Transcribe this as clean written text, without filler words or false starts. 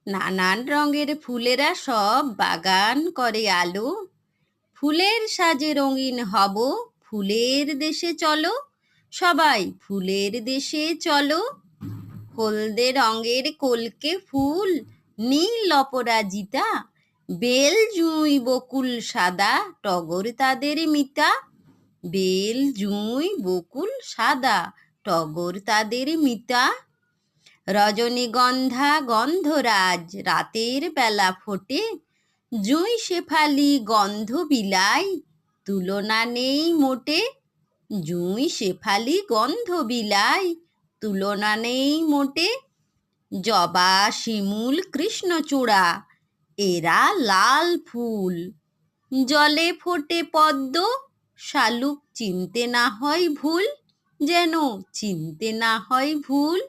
নানান রঙের ফুলেরা সব বাগান করে আলো। ফুলের সাজে রঙিন হব, ফুলের দেশে চলো, সবাই ফুলের দেশে চলো। হলদে রঙের কলকে ফুল, নীল অপরাজিতা, বেল জুঁই বকুল সাদা, টগর তাদের মিতা। বেল জুঁই বকুল সাদা, টগর তাদের মিতা। রজনীগন্ধা গন্ধরাজ রাতের বেলা ফোটে, জুঁই শেফালি গন্ধ বিলাই, তুলনা নেই মোটে। জুঁই শেফালি গন্ধ বিলাই, তুলনা নেই মোটে। জবা শিমুল কৃষ্ণচূড়া, এরা লাল ফুল। জলে ফোটে পদ্ম, শালুক চিনতে না হয় ভুল, যেন চিনতে না হয় ভুল।